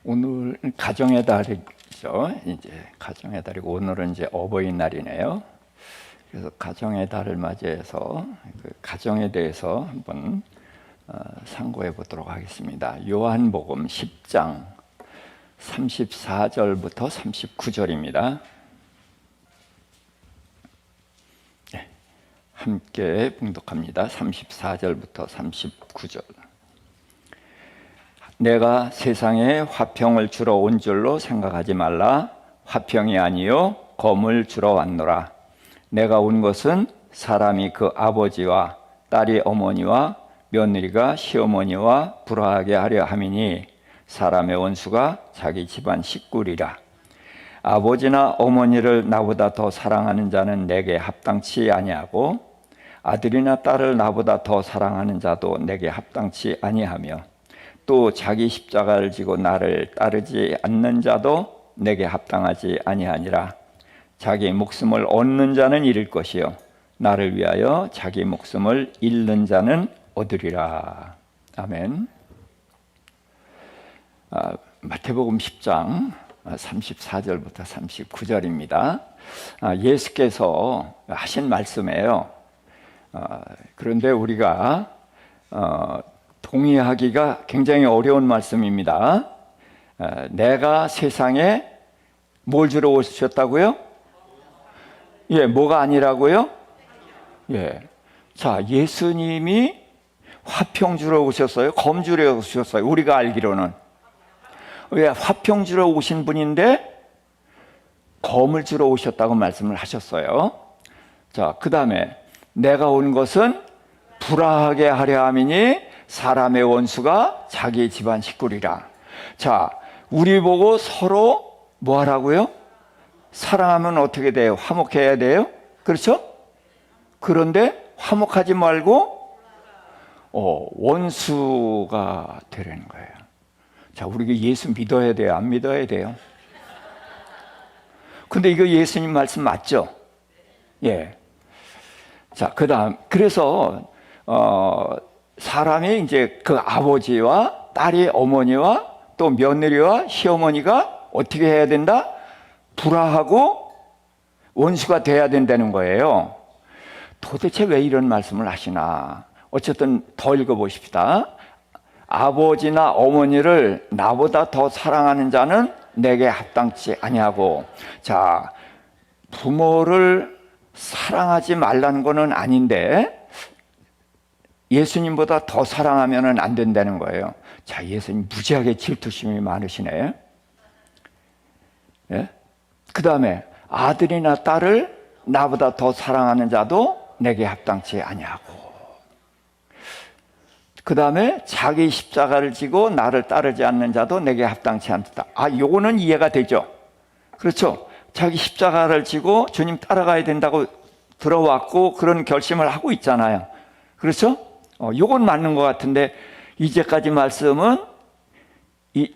오늘 가정의 달이죠. 이제 가정의 달이고 오늘은 이제 어버이날이네요. 그래서 가정의 달을 맞이해서 그 가정에 대해서 한번 상고해 보도록 하겠습니다. 요한복음 10장 34절부터 39절입니다. 네, 함께 봉독합니다. 34절부터 39절. 내가 세상에 화평을 주러 온 줄로 생각하지 말라. 화평이 아니요 검을 주러 왔노라. 내가 온 것은 사람이 그 아버지와 딸이 어머니와 며느리가 시어머니와 불화하게 하려 함이니 사람의 원수가 자기 집안 식구리라. 아버지나 어머니를 나보다 더 사랑하는 자는 내게 합당치 아니하고 아들이나 딸을 나보다 더 사랑하는 자도 내게 합당치 아니하며 또 자기 십자가를 지고 나를 따르지 않는 자도 내게 합당하지 아니하니라. 자기 목숨을 얻는 자는 잃을 것이요 나를 위하여 자기 목숨을 잃는 자는 얻으리라. 아멘. 마태복음 10장 34절부터 39절입니다. 예수께서 하신 말씀이에요. 그런데 우리가 동의하기가 굉장히 어려운 말씀입니다. 내가 세상에 뭘 주러 오셨다고요? 예, 뭐가 아니라고요? 예. 자, 예수님이 화평 주러 오셨어요? 검 주러 오셨어요? 우리가 알기로는. 왜 화평 주러 오신 분인데 검을 주러 오셨다고 말씀을 하셨어요. 자, 그 다음에 내가 온 것은 불화하게 하려 함이니 사람의 원수가 자기 집안 식구리라. 자, 우리 보고 서로 뭐 하라고요? 사랑하면 어떻게 돼요? 화목해야 돼요? 그렇죠? 그런데 화목하지 말고 원수가 되라는 거예요. 자, 우리가 예수 믿어야 돼요? 안 믿어야 돼요? 근데 이거 예수님 말씀 맞죠? 예. 자, 그래서 사람이 이제 그 아버지와 딸이 어머니와 또 며느리와 시어머니가 어떻게 해야 된다? 불화하고 원수가 돼야 된다는 거예요. 도대체 왜 이런 말씀을 하시나? 어쨌든 더 읽어보십시다. 아버지나 어머니를 나보다 더 사랑하는 자는 내게 합당치 아니하고. 자, 부모를 사랑하지 말라는 거는 아닌데 예수님보다 더 사랑하면 안 된다는 거예요. 자, 예수님 무지하게 질투심이 많으시네. 예? 그 다음에 아들이나 딸을 나보다 더 사랑하는 자도 내게 합당치 아니하고. 그 다음에 자기 십자가를 지고 나를 따르지 않는 자도 내게 합당치 않다. 요거는 이해가 되죠? 그렇죠? 자기 십자가를 지고 주님 따라가야 된다고 들어왔고 그런 결심을 하고 있잖아요. 그렇죠? 요건 맞는 것 같은데 이제까지 말씀은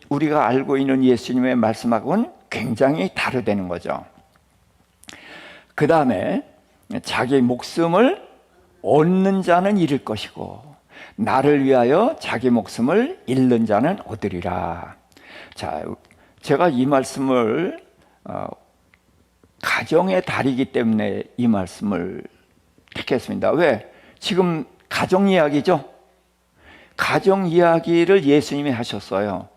우리가 알고 있는 예수님의 말씀하고는 굉장히 다르다는 거죠. 그 다음에 자기 목숨을 얻는 자는 잃을 것이고 나를 위하여 자기 목숨을 잃는 자는 얻으리라. 자, 제가 이 말씀을 가정의 달이기 때문에 이 말씀을 택했습니다. 왜? 지금 가정 이야기죠? 가정 이야기를 예수님이 하셨어요.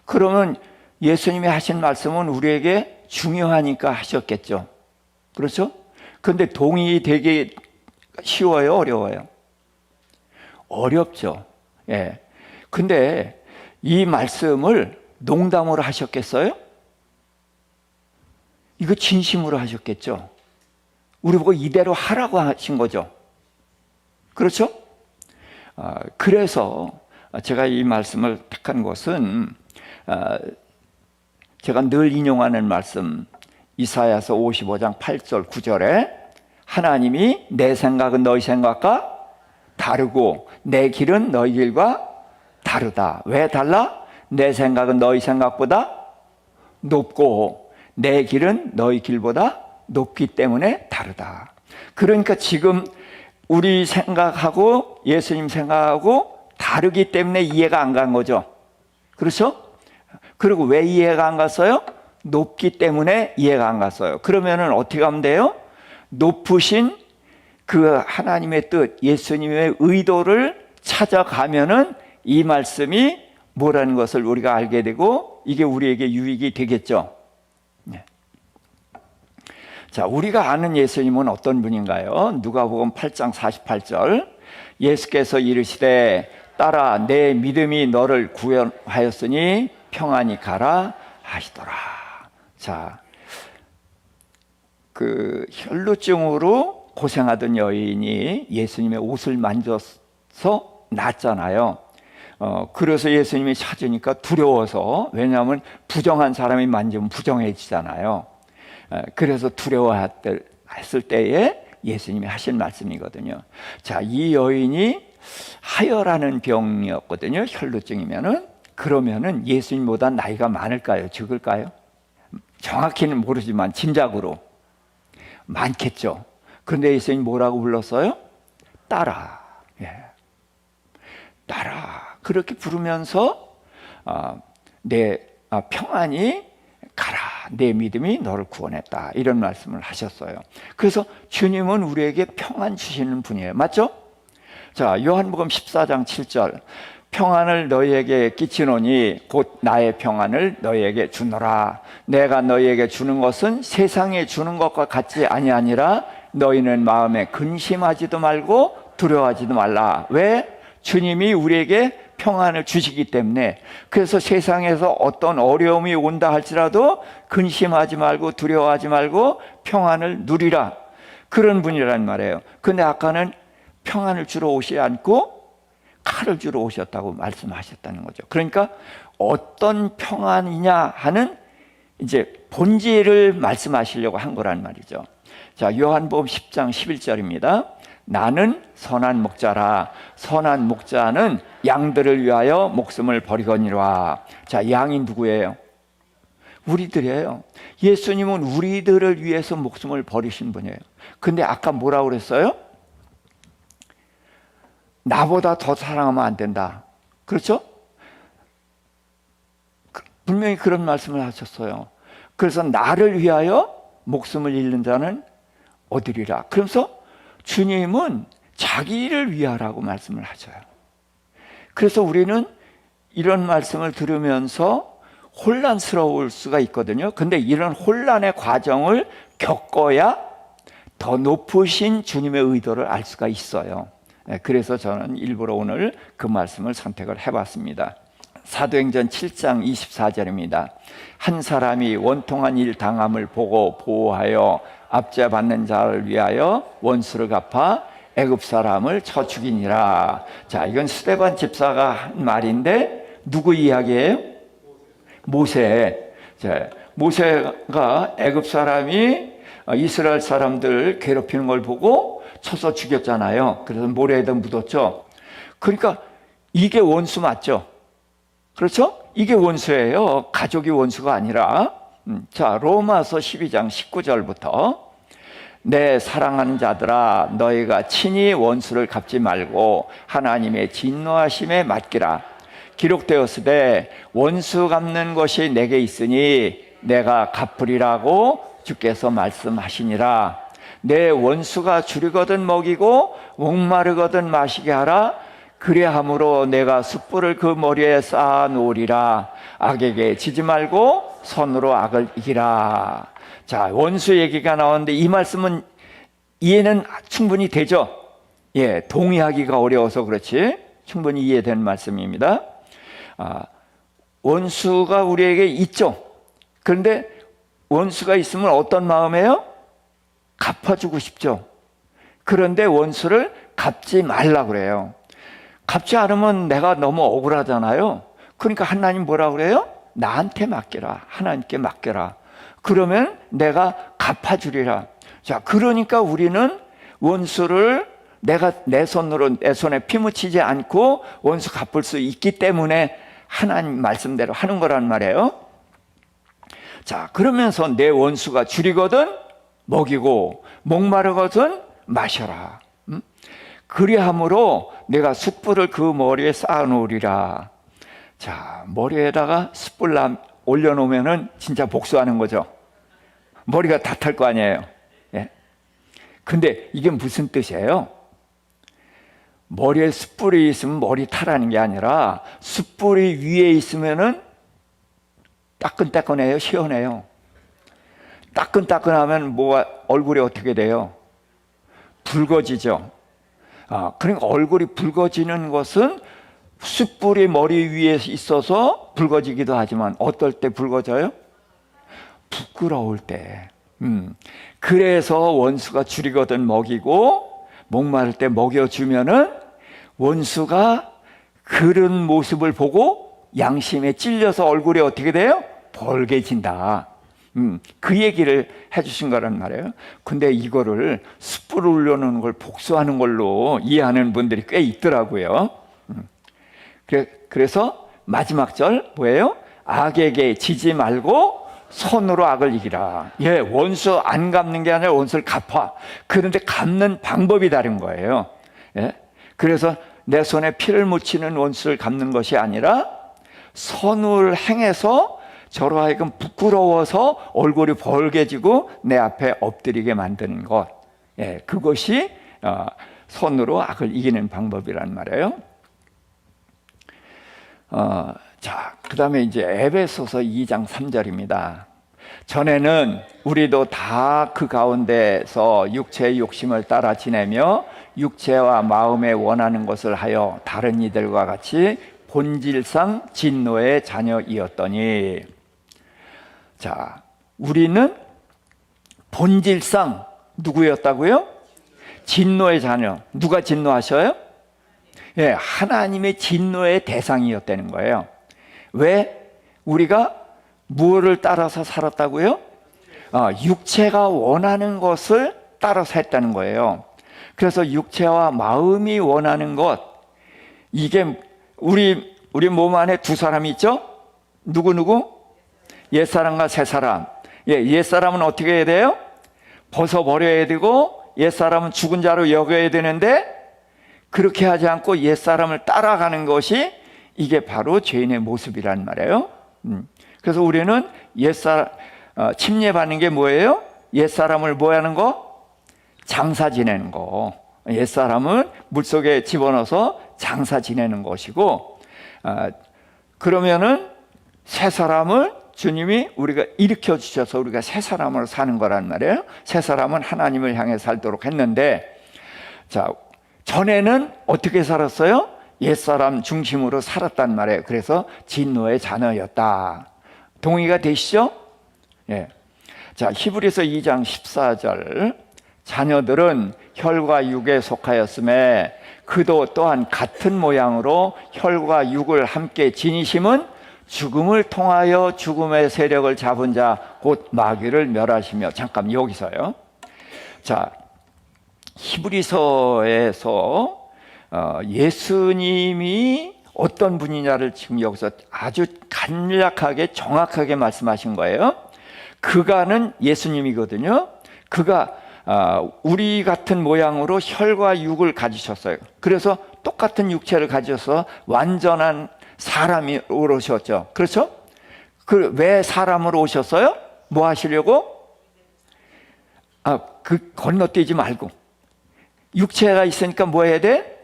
그러면 예수님이 하신 말씀은 우리에게 중요하니까 하셨겠죠. 그렇죠? 근데 동의되기 쉬워요? 어려워요? 어렵죠. 예. 근데 이 말씀을 농담으로 하셨겠어요? 이거 진심으로 하셨겠죠? 우리 보고 이대로 하라고 하신 거죠. 그렇죠? 그래서 제가 이 말씀을 택한 것은 제가 늘 인용하는 말씀 이사야서 55장 8절 9절에 하나님이 내 생각은 너희 생각과 다르고 내 길은 너희 길과 다르다. 왜 달라? 내 생각은 너희 생각보다 높고 내 길은 너희 길보다 높기 때문에 다르다. 그러니까 지금 우리 생각하고 예수님 생각하고 다르기 때문에 이해가 안 간 거죠. 그렇죠? 그리고 왜 이해가 안 갔어요? 높기 때문에 이해가 안 갔어요. 그러면은 어떻게 하면 돼요? 높으신 그 하나님의 뜻, 예수님의 의도를 찾아가면은 이 말씀이 뭐라는 것을 우리가 알게 되고 이게 우리에게 유익이 되겠죠. 네. 자, 우리가 아는 예수님은 어떤 분인가요? 누가복음 8장 48절 예수께서 이르시되 딸아 내 믿음이 너를 구원하였으니 평안히 가라 하시더라. 자, 그 혈루증으로 고생하던 여인이 예수님의 옷을 만져서 낫잖아요. 그래서 예수님이 찾으니까 두려워서, 왜냐하면 부정한 사람이 만지면 부정해지잖아요. 그래서 두려워했을 때에 예수님이 하신 말씀이거든요. 자, 이 여인이 하혈하는 병이었거든요. 혈루증이면은. 그러면은 예수님보다 나이가 많을까요? 적을까요? 정확히는 모르지만 짐작으로 많겠죠. 그런데 예수님 뭐라고 불렀어요? 딸아. 예. 딸아. 그렇게 부르면서 평안히 가라. 내 믿음이 너를 구원했다. 이런 말씀을 하셨어요. 그래서 주님은 우리에게 평안 주시는 분이에요. 맞죠? 자, 요한복음 14장 7절 평안을 너희에게 끼치노니 곧 나의 평안을 너희에게 주노라. 내가 너희에게 주는 것은 세상에 주는 것과 같지 아니하니라. 너희는 마음에 근심하지도 말고 두려워하지도 말라. 왜? 주님이 우리에게 평안을 주시기 때문에. 그래서 세상에서 어떤 어려움이 온다 할지라도 근심하지 말고 두려워하지 말고 평안을 누리라. 그런 분이란 말이에요. 근데 아까는 평안을 주러 오시지 않고 칼을 주러 오셨다고 말씀하셨다는 거죠. 그러니까 어떤 평안이냐 하는 이제 본질을 말씀하시려고 한 거란 말이죠. 자, 요한복음 10장 11절입니다. 나는 선한 목자라. 선한 목자는 양들을 위하여 목숨을 버리거니와. 자, 양이 누구예요? 우리들이에요. 예수님은 우리들을 위해서 목숨을 버리신 분이에요. 근데 아까 뭐라고 그랬어요? 나보다 더 사랑하면 안 된다. 그렇죠? 분명히 그런 말씀을 하셨어요. 그래서 나를 위하여 목숨을 잃는 자는 얻으리라. 그러면서 주님은 자기를 위하라고 말씀을 하셔요. 그래서 우리는 이런 말씀을 들으면서 혼란스러울 수가 있거든요. 근데 이런 혼란의 과정을 겪어야 더 높으신 주님의 의도를 알 수가 있어요. 그래서 저는 일부러 오늘 그 말씀을 선택을 해봤습니다. 사도행전 7장 24절입니다. 한 사람이 원통한 일 당함을 보고 보호하여 압제받는 자를 위하여 원수를 갚아 애굽 사람을 쳐 죽이니라. 자, 이건 스데반 집사가 한 말인데 누구 이야기예요? 모세. 자, 모세가 애굽 사람이 이스라엘 사람들 괴롭히는 걸 보고 쳐서 죽였잖아요. 그래서 모래에다 묻었죠. 그러니까 이게 원수 맞죠? 그렇죠? 이게 원수예요. 가족이 원수가 아니라. 자, 로마서 12장 19절부터 내 사랑하는 자들아 너희가 친히 원수를 갚지 말고 하나님의 진노하심에 맡기라. 기록되었으되 원수 갚는 것이 내게 있으니 내가 갚으리라고 주께서 말씀하시니라. 내 원수가 줄이거든 먹이고 목마르거든 마시게 하라. 그래함으로 내가 숯불을 그 머리에 쌓아 놓으리라. 악에게 지지 말고 선으로 악을 이기라. 자, 원수 얘기가 나오는데 이 말씀은 이해는 충분히 되죠? 예, 동의하기가 어려워서 그렇지 충분히 이해되는 말씀입니다. 원수가 우리에게 있죠. 그런데 원수가 있으면 어떤 마음이에요? 갚아주고 싶죠. 그런데 원수를 갚지 말라 그래요. 갚지 않으면 내가 너무 억울하잖아요. 그러니까 하나님 뭐라 그래요? 나한테 맡겨라. 하나님께 맡겨라. 그러면 내가 갚아주리라. 자, 그러니까 우리는 원수를 내가 내 손에 피 묻히지 않고 원수 갚을 수 있기 때문에 하나님 말씀대로 하는 거란 말이에요. 자, 그러면서 내 원수가 줄이거든 먹이고 목마르거든 마셔라. 그리함으로 내가 숯불을 그 머리에 쌓아놓으리라. 자, 머리에다가 숯불 올려놓으면은 진짜 복수하는 거죠. 머리가 다 탈 거 아니에요. 예. 근데 이게 무슨 뜻이에요? 머리에 숯불이 있으면 머리 타라는 게 아니라 숯불이 위에 있으면은 따끈따끈해요, 시원해요. 따끈따끈하면 얼굴이 어떻게 돼요? 붉어지죠. 그러니까 얼굴이 붉어지는 것은 숯불이 머리 위에 있어서 붉어지기도 하지만 어떨 때 붉어져요? 부끄러울 때. 그래서 원수가 줄이거든 먹이고 목마를 때 먹여주면은 원수가 그런 모습을 보고 양심에 찔려서 얼굴이 어떻게 돼요? 벌개진다. 그 얘기를 해주신 거란 말이에요. 근데 이거를 숯불을 올려놓는 걸 복수하는 걸로 이해하는 분들이 꽤 있더라고요. 그래서 마지막 절 뭐예요? 악에게 지지 말고 선으로 악을 이기라. 예, 원수 안 갚는 게 아니라 원수를 갚아. 그런데 갚는 방법이 다른 거예요. 예? 그래서 내 손에 피를 묻히는 원수를 갚는 것이 아니라 선을 행해서 저로 하여금 부끄러워서 얼굴이 벌개지고 내 앞에 엎드리게 만드는 것. 예, 그것이 선으로 악을 이기는 방법이란 말이에요. 자, 그 다음에 이제 에베소서 2장 3절입니다. 전에는 우리도 다 그 가운데서 육체의 욕심을 따라 지내며 육체와 마음에 원하는 것을 하여 다른 이들과 같이 본질상 진노의 자녀이었더니, 자, 우리는 본질상 누구였다고요? 진노의 자녀. 누가 진노하셔요? 예, 하나님의 진노의 대상이었다는 거예요. 왜? 우리가 무엇을 따라서 살았다고요? 육체가 원하는 것을 따라서 했다는 거예요. 그래서 육체와 마음이 원하는 것, 이게 우리 몸 안에 두 사람이 있죠? 누구? 옛사람과 새사람. 예, 옛사람은 어떻게 해야 돼요? 벗어버려야 되고 옛사람은 죽은 자로 여겨야 되는데 그렇게 하지 않고 옛사람을 따라가는 것이 이게 바로 죄인의 모습이란 말이에요. 그래서 우리는 침례받는 게 뭐예요? 옛사람을 뭐 하는 거? 장사 지내는 거. 옛사람을 물속에 집어넣어서 장사 지내는 것이고, 그러면은 새 사람을 주님이 우리가 일으켜 주셔서 우리가 새 사람으로 사는 거란 말이에요. 새 사람은 하나님을 향해 살도록 했는데, 자, 전에는 어떻게 살았어요? 옛사람 중심으로 살았단 말이에요. 그래서 진노의 자녀였다. 동의가 되시죠? 예. 자, 히브리서 2장 14절. 자녀들은 혈과 육에 속하였음에 그도 또한 같은 모양으로 혈과 육을 함께 지니심은 죽음을 통하여 죽음의 세력을 잡은 자 곧 마귀를 멸하시며. 잠깐 여기서요. 자, 히브리서에서 예수님이 어떤 분이냐를 지금 여기서 아주 간략하게 정확하게 말씀하신 거예요. 그가는 예수님이거든요. 그가 우리 같은 모양으로 혈과 육을 가지셨어요. 그래서 똑같은 육체를 가져서 완전한 사람이 오셨죠. 그렇죠? 왜 사람으로 오셨어요? 뭐 하시려고? 건너뛰지 말고. 육체가 있으니까 뭐 해야 돼?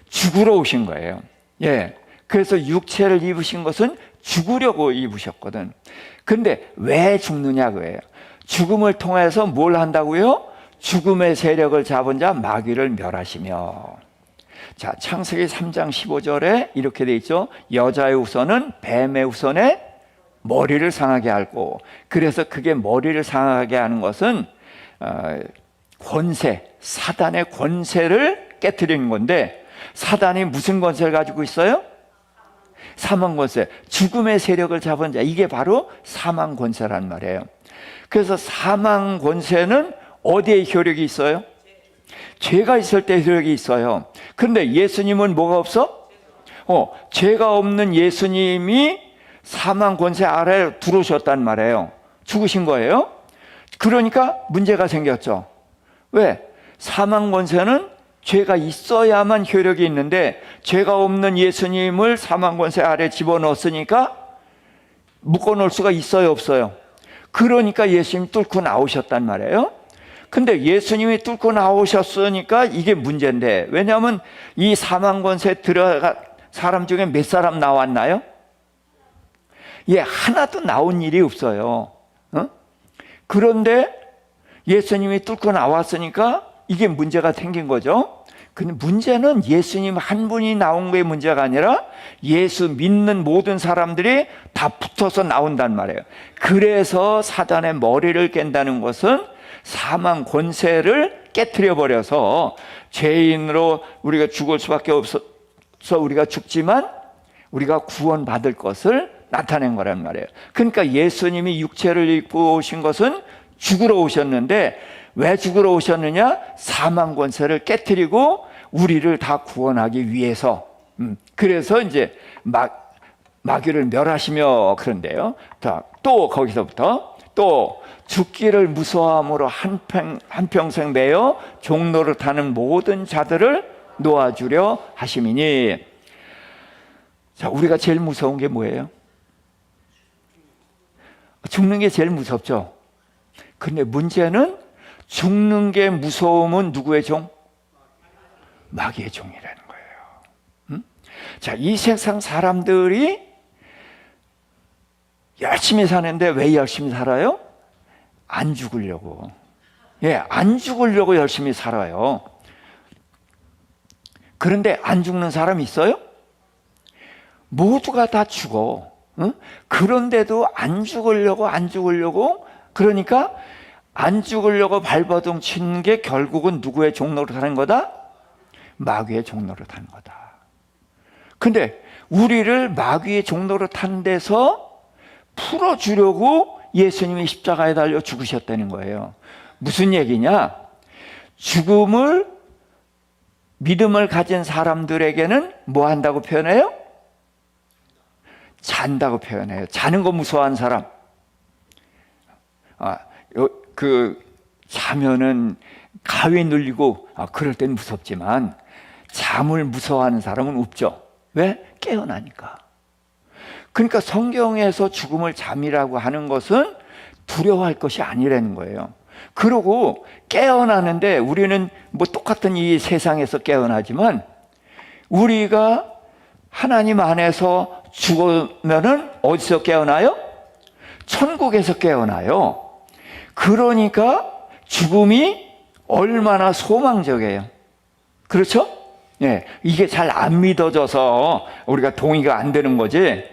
죽으러 오신 거예요. 예. 그래서 육체를 입으신 것은 죽으려고 입으셨거든. 근데 왜 죽느냐 그거예요. 죽음을 통해서 뭘 한다고요? 죽음의 세력을 잡은 자 마귀를 멸하시며. 자, 창세기 3장 15절에 이렇게 돼 있죠. 여자의 후손은 뱀의 후손의 머리를 상하게 하고, 그래서 그게 머리를 상하게 하는 것은 권세, 사단의 권세를 깨트리는 건데, 사단이 무슨 권세를 가지고 있어요? 사망 권세. 죽음의 세력을 잡은 자, 이게 바로 사망 권세란 말이에요. 그래서 사망 권세는 어디에 효력이 있어요? 죄가 있을 때 효력이 있어요. 그런데 예수님은 뭐가 없어? 죄가 없는 예수님이 사망 권세 아래에 들어오셨단 말이에요. 죽으신 거예요. 그러니까 문제가 생겼죠. 왜? 사망 권세는 죄가 있어야만 효력이 있는데 죄가 없는 예수님을 사망 권세 아래 집어넣었으니까 묶어놓을 수가 있어요, 없어요? 그러니까 예수님이 뚫고 나오셨단 말이에요. 근데 예수님이 뚫고 나오셨으니까 이게 문제인데, 왜냐하면 이 사망 권세에 들어가 사람 중에 몇 사람 나왔나요? 예, 하나도 나온 일이 없어요. 그런데 예수님이 뚫고 나왔으니까 이게 문제가 생긴 거죠. 근데 문제는 예수님 한 분이 나온 게 문제가 아니라 예수 믿는 모든 사람들이 다 붙어서 나온단 말이에요. 그래서 사단의 머리를 깬다는 것은 사망 권세를 깨트려 버려서 죄인으로 우리가 죽을 수밖에 없어서 우리가 죽지만 우리가 구원받을 것을 나타낸 거란 말이에요. 그러니까 예수님이 육체를 입고 오신 것은 죽으러 오셨는데, 왜 죽으러 오셨느냐? 사망 권세를 깨트리고 우리를 다 구원하기 위해서. 그래서 이제 마귀를 멸하시며 그런데요. 자, 또 거기서부터 또 죽기를 무서워함으로 한평생 매여 종로를 타는 모든 자들을 놓아주려 하심이니. 자, 우리가 제일 무서운 게 뭐예요? 죽는 게 제일 무섭죠. 근데 문제는 죽는 게 무서움은 누구의 종? 마귀의 종이라는 거예요. 자, 이 세상 사람들이 열심히 사는데 왜 열심히 살아요? 안 죽으려고. 예, 안 죽으려고 열심히 살아요. 그런데 안 죽는 사람 있어요? 모두가 다 죽어. 그런데도 안 죽으려고 그러니까 안 죽으려고 발버둥 치는 게 결국은 누구의 종로로 타는 거다? 마귀의 종로로 타는 거다. 근데 우리를 마귀의 종로로 탄 데서 풀어주려고 예수님이 십자가에 달려 죽으셨다는 거예요. 무슨 얘기냐? 믿음을 가진 사람들에게는 뭐 한다고 표현해요? 잔다고 표현해요. 자는 거 무서워하는 사람. 자면은 가위 눌리고, 그럴 땐 무섭지만, 잠을 무서워하는 사람은 없죠. 왜? 깨어나니까. 그러니까 성경에서 죽음을 잠이라고 하는 것은 두려워할 것이 아니라는 거예요. 그리고 깨어나는데 우리는 뭐 똑같은 이 세상에서 깨어나지만, 우리가 하나님 안에서 죽으면은 어디서 깨어나요? 천국에서 깨어나요. 그러니까 죽음이 얼마나 소망적이에요. 그렇죠? 예, 이게 잘 안 믿어져서 우리가 동의가 안 되는 거지.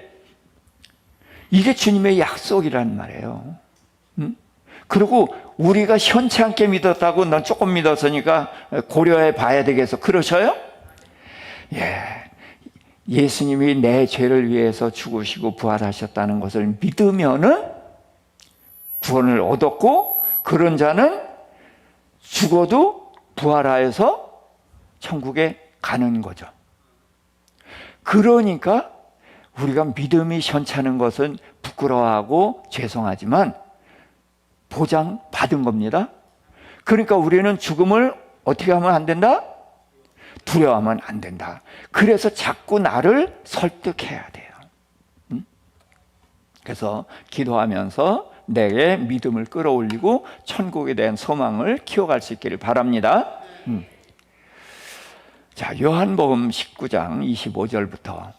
이게 주님의 약속이란 말이에요. 그리고 우리가 현찮게 믿었다고 넌 조금 믿었으니까 고려해 봐야 되겠어. 그러셔요? 예. 예수님이 내 죄를 위해서 죽으시고 부활하셨다는 것을 믿으면은 구원을 얻었고, 그런 자는 죽어도 부활하여서 천국에 가는 거죠. 그러니까 우리가 믿음이 현찮은 것은 부끄러워하고 죄송하지만 보장 받은 겁니다. 그러니까 우리는 죽음을 어떻게 하면 안 된다? 두려워하면 안 된다. 그래서 자꾸 나를 설득해야 돼요. 그래서 기도하면서 내게 믿음을 끌어올리고 천국에 대한 소망을 키워갈 수 있기를 바랍니다. 자, 요한복음 19장 25절부터.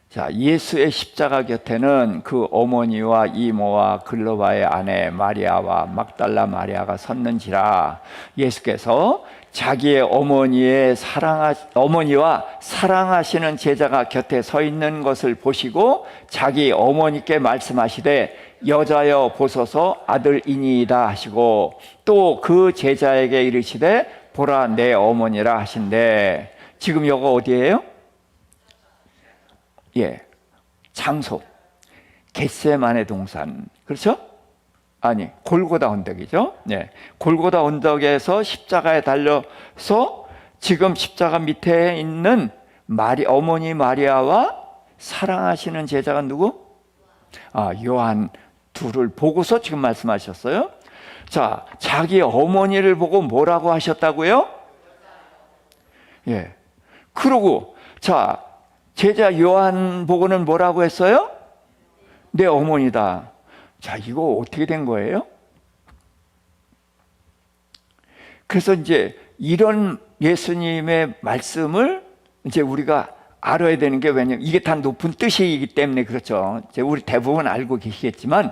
자, 예수의 십자가 곁에는 그 어머니와 이모와 글로바의 아내 마리아와 막달라 마리아가 섰는지라. 예수께서 자기의 어머니와 사랑하시는 제자가 곁에 서 있는 것을 보시고 자기 어머니께 말씀하시되 여자여 보소서 아들이니이다 하시고, 또 그 제자에게 이르시되 보라 내 어머니라 하신대. 지금 여기 어디예요? 예, 장소 겟세마네 동산. 그렇죠? 아니, 골고다 언덕이죠. 예, 골고다 언덕에서 십자가에 달려서 지금 십자가 밑에 있는 어머니 마리아와 사랑하시는 제자가 누구? 요한 둘을 보고서 지금 말씀하셨어요. 자, 자기 어머니를 보고 뭐라고 하셨다고요? 예. 그러고 자, 제자 요한 보고는 뭐라고 했어요? 내 어머니다. 자, 이거 어떻게 된 거예요? 그래서 이제 이런 예수님의 말씀을 이제 우리가 알아야 되는 게, 왜냐면 이게 다 높은 뜻이기 때문에 그렇죠. 이제 우리 대부분 알고 계시겠지만,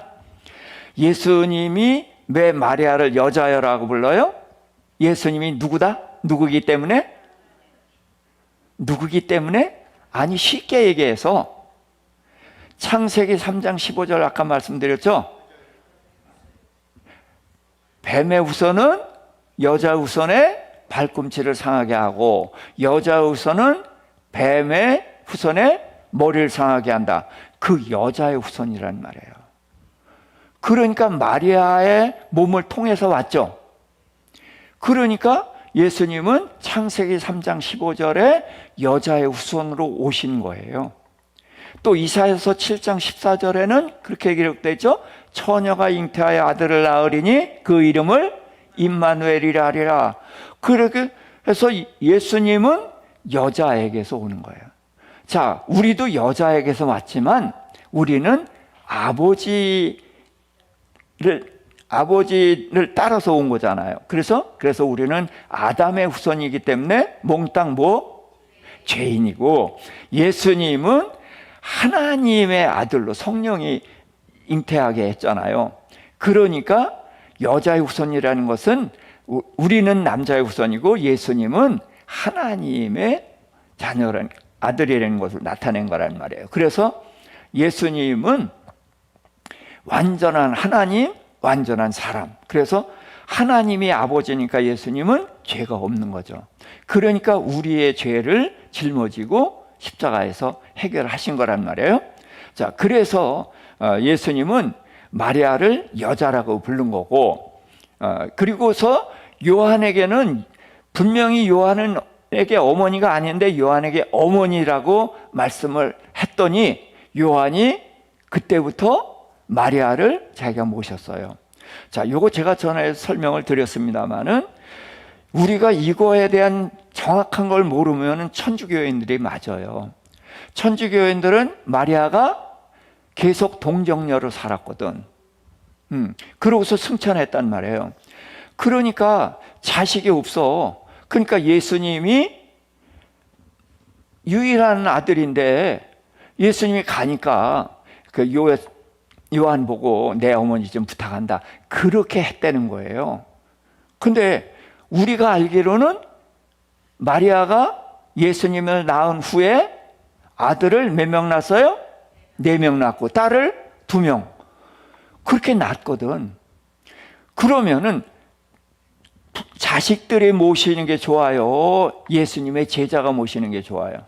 예수님이 왜 마리아를 여자여라고 불러요? 예수님이 누구다? 누구기 때문에? 누구기 때문에? 아니, 쉽게 얘기해서 창세기 3장 15절 아까 말씀드렸죠? 뱀의 후손은 여자 후손의 발꿈치를 상하게 하고, 여자 후손은 뱀의 후손의 머리를 상하게 한다. 그 여자의 후손이란 말이에요. 그러니까 마리아의 몸을 통해서 왔죠. 그러니까 예수님은 창세기 3장 15절에 여자의 후손으로 오신 거예요. 또 이사야서 7장 14절에는 그렇게 기록되어 있죠. 처녀가 잉태하여 아들을 낳으리니 그 이름을 임마누엘이라 하리라. 그렇게 해서 예수님은 여자에게서 오는 거예요. 자, 우리도 여자에게서 왔지만 우리는 아버지를 따라서 온 거잖아요. 그래서 우리는 아담의 후손이기 때문에 몽땅 죄인이고, 예수님은 하나님의 아들로 성령이 잉태하게 했잖아요. 그러니까 여자의 후손이라는 것은 우리는 남자의 후손이고 예수님은 하나님의 자녀라는, 아들이라는 것을 나타낸 거란 말이에요. 그래서 예수님은 완전한 하나님, 완전한 사람. 그래서 하나님이 아버지니까 예수님은 죄가 없는 거죠. 그러니까 우리의 죄를 짊어지고 십자가에서 해결하신 거란 말이에요. 자, 그래서 예수님은 마리아를 여자라고 부른 거고, 그리고서 요한에게는 분명히 요한에게 어머니가 아닌데 요한에게 어머니라고 말씀을 했더니 요한이 그때부터 마리아를 자기가 모셨어요. 자, 요거 제가 전에 설명을 드렸습니다만은 우리가 이거에 대한 정확한 걸 모르면 천주교인들이 맞아요. 천주교인들은 마리아가 계속 동정녀로 살았거든. 그러고서 승천했단 말이에요. 그러니까 자식이 없어. 그러니까 예수님이 유일한 아들인데 예수님이 가니까 그 요한 보고 내 어머니 좀 부탁한다. 그렇게 했다는 거예요. 근데 우리가 알기로는 마리아가 예수님을 낳은 후에 아들을 몇 명 낳았어요? 4명 낳고 딸을 2명. 그렇게 낳았거든. 그러면은 자식들이 모시는 게 좋아요? 예수님의 제자가 모시는 게 좋아요?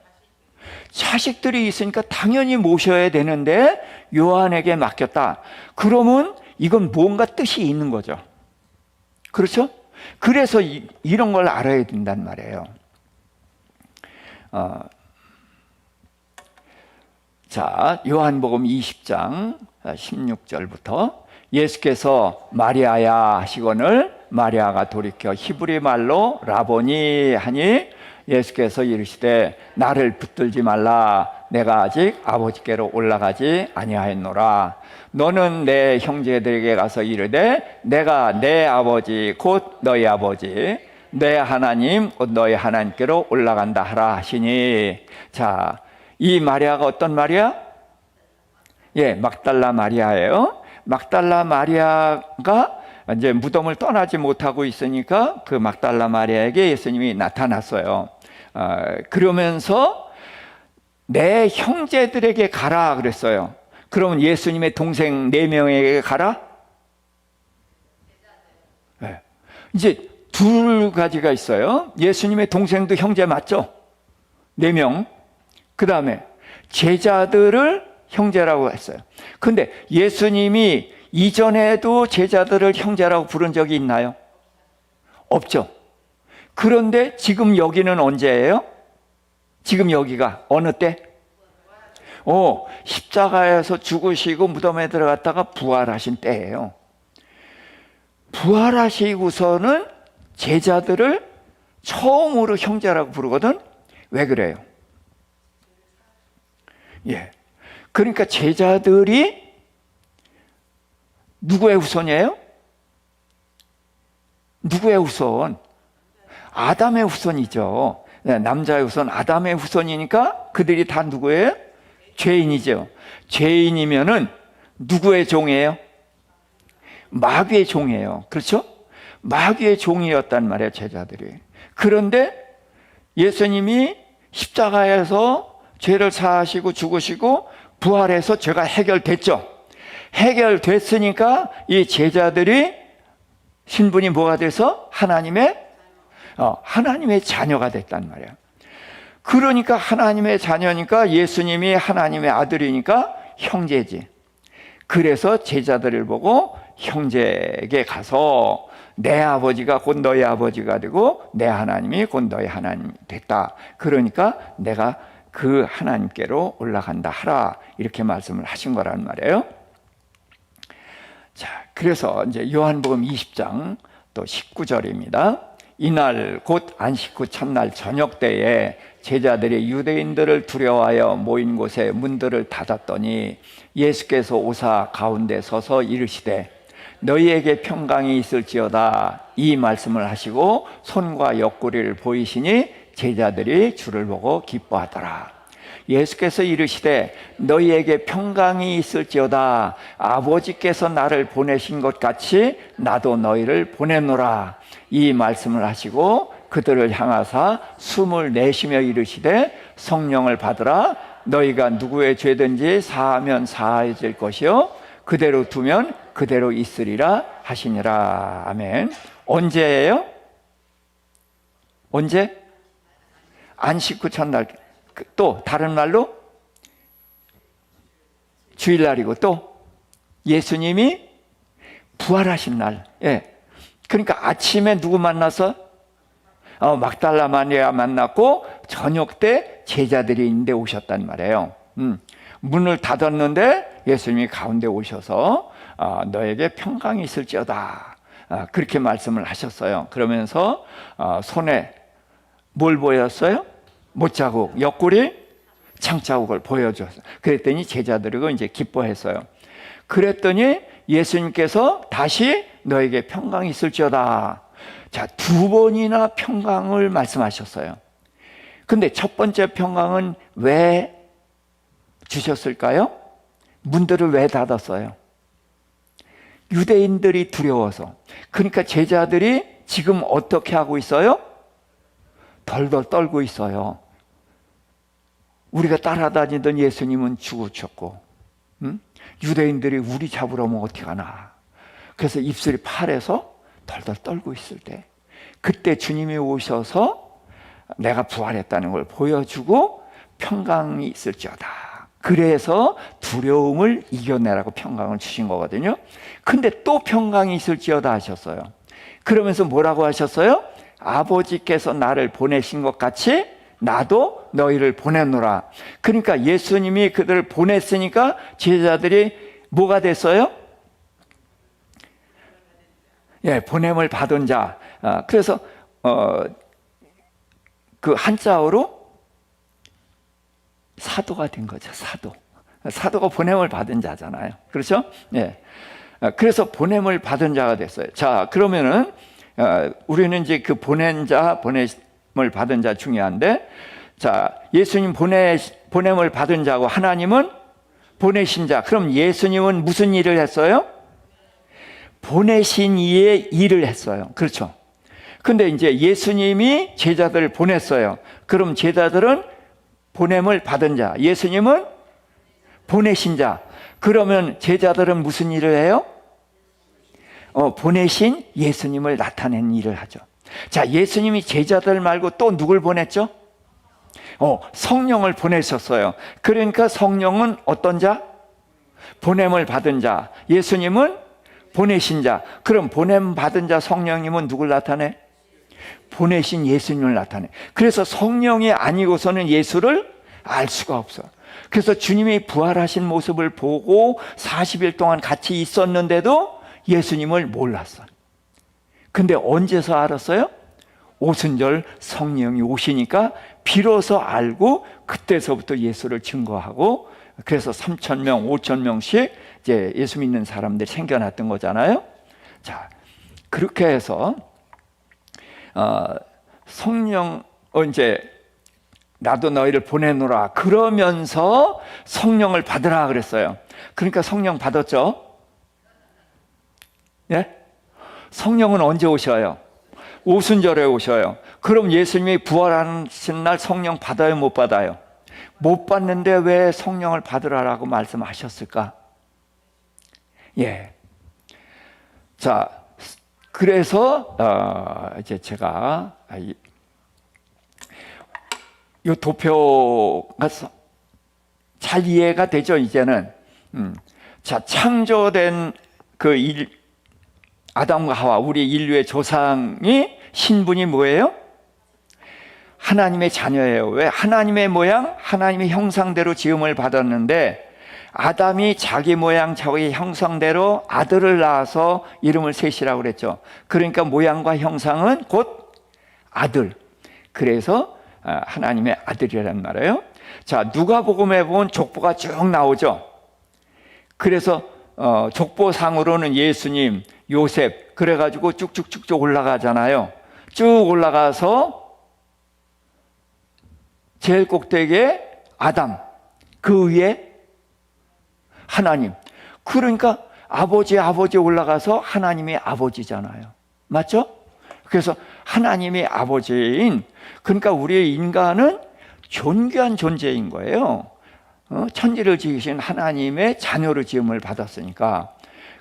자식들이 있으니까 당연히 모셔야 되는데 요한에게 맡겼다. 그러면 이건 뭔가 뜻이 있는 거죠. 그렇죠? 그래서 이런 걸 알아야 된단 말이에요. 자, 요한복음 20장 16절부터 예수께서 마리아야 하시거늘 마리아가 돌이켜 히브리 말로 라보니 하니 예수께서 이르시되 나를 붙들지 말라. 내가 아직 아버지께로 올라가지 아니하였노라. 너는 내 형제들에게 가서 이르되 내가 내 아버지 곧 너희 아버지 내 하나님 곧 너희 하나님께로 올라간다 하라 하시니. 자, 이 마리아가 어떤 마리아? 예, 막달라 마리아예요. 막달라 마리아가 이제 무덤을 떠나지 못하고 있으니까 그 막달라 마리아에게 예수님이 나타났어요. 그러면서 내 형제들에게 가라 그랬어요. 그러면 예수님의 동생 4명에게 가라? 네. 이제 2가지가 있어요. 예수님의 동생도 형제 맞죠? 4명. 그 다음에 제자들을 형제라고 했어요. 근데 예수님이 이전에도 제자들을 형제라고 부른 적이 있나요? 없죠. 그런데 지금 여기는 언제예요? 지금 여기가 어느 때? 십자가에서 죽으시고 무덤에 들어갔다가 부활하신 때예요. 부활하시고서는 제자들을 처음으로 형제라고 부르거든. 왜 그래요? 예. 그러니까 제자들이 누구의 후손이에요? 누구의 후손? 아담의 후손이죠. 네, 남자의 후손, 아담의 후손이니까 그들이 다 누구예요? 죄인이죠. 죄인이면은 누구의 종이에요? 마귀의 종이에요. 그렇죠? 마귀의 종이었단 말이에요, 제자들이. 그런데 예수님이 십자가에서 죄를 사하시고 죽으시고 부활해서 죄가 해결됐죠. 해결됐으니까 이 제자들이 신분이 뭐가 돼서 하나님의 자녀가 됐단 말이에요. 그러니까 하나님의 자녀니까 예수님이 하나님의 아들이니까 형제지. 그래서 제자들을 보고 형제에게 가서 내 아버지가 곧 너희 아버지가 되고 내 하나님이 곧 너희 하나님이 됐다. 그러니까 내가 그 하나님께로 올라간다 하라. 이렇게 말씀을 하신 거란 말이에요. 자, 그래서 이제 요한복음 20장 또 19절입니다. 이날 곧 안식 후 첫날 저녁 때에 제자들이 유대인들을 두려워하여 모인 곳에 문들을 닫았더니 예수께서 오사 가운데 서서 이르시되 너희에게 평강이 있을지어다. 이 말씀을 하시고 손과 옆구리를 보이시니 제자들이 주를 보고 기뻐하더라. 예수께서 이르시되 너희에게 평강이 있을지어다. 아버지께서 나를 보내신 것 같이 나도 너희를 보내노라. 이 말씀을 하시고 그들을 향하사 숨을 내쉬며 이르시되 성령을 받으라. 너희가 누구의 죄든지 사하면 사해질 것이요 그대로 두면 그대로 있으리라 하시니라. 아멘. 언제예요? 언제? 안식 후 첫날. 또 다른 말로 주일날이고 또 예수님이 부활하신 날. 예. 그러니까 아침에 누구 만나서 막달라 마리아 만났고 저녁 때 제자들이 있는데 오셨단 말이에요. 문을 닫았는데 예수님이 가운데 오셔서 너에게 평강이 있을지어다. 그렇게 말씀을 하셨어요. 그러면서 손에 뭘 보였어요? 못자국, 옆구리, 창자국을 보여줬어요. 그랬더니 제자들이 이제 기뻐했어요. 그랬더니 예수님께서 다시 너에게 평강이 있을지어다. 자, 두 번이나 평강을 말씀하셨어요. 근데 첫 번째 평강은 왜 주셨을까요? 문들을 왜 닫았어요? 유대인들이 두려워서. 그러니까 제자들이 지금 어떻게 하고 있어요? 덜덜 떨고 있어요. 우리가 따라다니던 예수님은 죽으셨고, 유대인들이 우리 잡으러 오면 어떻게 하나. 그래서 입술이 파래서 덜덜 떨고 있을 때, 그때 주님이 오셔서 내가 부활했다는 걸 보여주고 평강이 있을지어다. 그래서 두려움을 이겨내라고 평강을 주신 거거든요. 근데 또 평강이 있을지어다 하셨어요. 그러면서 뭐라고 하셨어요? 아버지께서 나를 보내신 것 같이 나도 너희를 보내노라. 그러니까 예수님이 그들을 보냈으니까 제자들이 뭐가 됐어요? 예, 보냄을 받은 자. 그래서 그 한자어로 사도가 된 거죠. 사도가 보냄을 받은 자잖아요. 그렇죠? 예. 그래서 보냄을 받은 자가 됐어요. 자, 그러면은 우리는 이제 그 보냄을 받은 자 중요한데, 자, 예수님 보냄을 받은 자고 하나님은 보내신 자. 그럼 예수님은 무슨 일을 했어요? 보내신 이의 일을 했어요. 그렇죠? 근데 이제 예수님이 제자들을 보냈어요. 그럼 제자들은 보냄을 받은 자, 예수님은 보내신 자. 그러면 제자들은 무슨 일을 해요? 보내신 예수님을 나타낸 일을 하죠. 자, 예수님이 제자들 말고 또 누굴 보냈죠? 성령을 보내셨어요. 그러니까 성령은 어떤 자? 보냄을 받은 자. 예수님은 보내신 자. 그럼 보냄 받은 자 성령님은 누굴 나타내? 보내신 예수님을 나타내. 그래서 성령이 아니고서는 예수를 알 수가 없어. 그래서 주님이 부활하신 모습을 보고 40일 동안 같이 있었는데도 예수님을 몰랐어. 근데 언제서 알았어요? 오순절 성령이 오시니까 비로소 알고 그때서부터 예수를 증거하고, 그래서 3,000명, 5,000명씩 이제 예수 믿는 사람들이 생겨났던 거잖아요. 자, 그렇게 해서 성령 이제 나도 너희를 보내노라 그러면서 성령을 받으라 그랬어요. 그러니까 성령 받았죠. 예? 성령은 언제 오셔요? 오순절에 오셔요. 그럼 예수님이 부활하신 날 성령 받아요, 못 받아요? 못 받는데 왜 성령을 받으라라고 말씀하셨을까? 예. 자, 그래서 이제 제가 이 도표가 잘 이해가 되죠, 이제는. 자, 창조된 아담과 하와, 우리 인류의 조상이 신분이 뭐예요? 하나님의 자녀예요. 왜? 하나님의 모양, 하나님의 형상대로 지음을 받았는데 아담이 자기 모양, 자기 형상대로 아들을 낳아서 이름을 셋이라고 그랬죠. 그러니까 모양과 형상은 곧 아들. 그래서 하나님의 아들이란 말이에요. 자, 누가복음에 보면 족보가 쭉 나오죠. 그래서 족보상으로는 예수님, 요셉 그래가지고 쭉쭉쭉쭉 올라가잖아요. 쭉 올라가서 제일 꼭대기에 아담, 그 위에 하나님. 그러니까 아버지 올라가서 하나님이 아버지잖아요. 맞죠? 그래서 하나님이 아버지인, 그러니까 우리 인간은 존귀한 존재인 거예요. 천지를 지으신 하나님의 자녀로 지음을 받았으니까.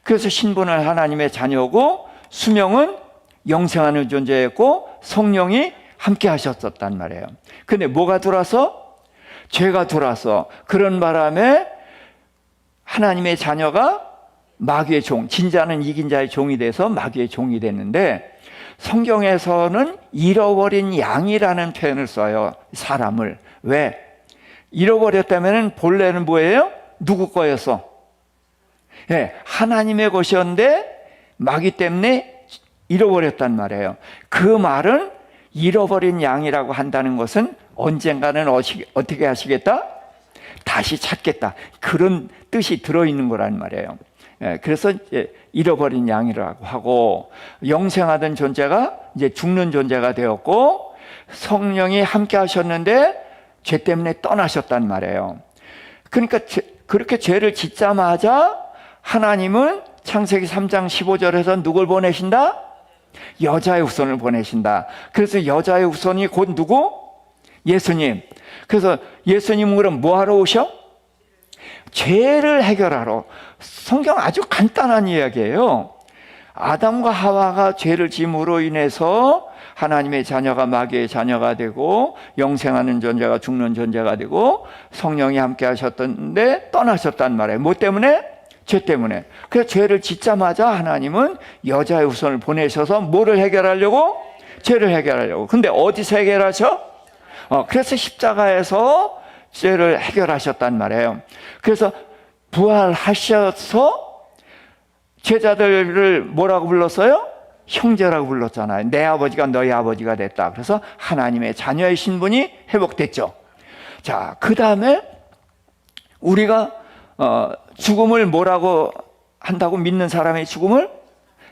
그래서 신분은 하나님의 자녀고 수명은 영생하는 존재였고 성령이 함께 하셨었단 말이에요. 근데 뭐가 들어와서? 죄가 들어와서 그런 바람에 하나님의 자녀가 마귀의 종, 진자는 이긴 자의 종이 돼서 마귀의 종이 됐는데 성경에서는 잃어버린 양이라는 표현을 써요. 사람을. 왜? 잃어버렸다면 본래는 뭐예요? 누구 거였어? 예, 하나님의 것이었는데 마귀 때문에 잃어버렸단 말이에요. 그 말은 잃어버린 양이라고 한다는 것은 언젠가는 어떻게 하시겠다? 다시 찾겠다. 그런 뜻이 들어있는 거란 말이에요. 예, 그래서 이제 잃어버린 양이라고 하고 영생하던 존재가 이제 죽는 존재가 되었고 성령이 함께 하셨는데 죄 때문에 떠나셨단 말이에요. 그러니까 그렇게 죄를 짓자마자 하나님은 창세기 3장 15절에서 누굴 보내신다? 여자의 후손을 보내신다. 그래서 여자의 후손이 곧 누구? 예수님. 그래서 예수님은 그럼 뭐하러 오셔? 죄를 해결하러. 성경 아주 간단한 이야기예요. 아담과 하와가 죄를 지음으로 인해서 하나님의 자녀가 마귀의 자녀가 되고 영생하는 존재가 죽는 존재가 되고 성령이 함께 하셨던데 떠나셨단 말이에요. 뭐 때문에? 죄 때문에. 그래서 죄를 짓자마자 하나님은 여자의 후손을 보내셔서 뭐를 해결하려고? 죄를 해결하려고. 근데 어디서 해결하셔? 그래서 십자가에서 죄를 해결하셨단 말이에요. 그래서 부활하셔서 제자들을 뭐라고 불렀어요? 형제라고 불렀잖아요. 내 아버지가 너희 아버지가 됐다. 그래서 하나님의 자녀의 신분이 회복됐죠. 자, 그 다음에 우리가 죽음을 뭐라고 한다고? 믿는 사람의 죽음을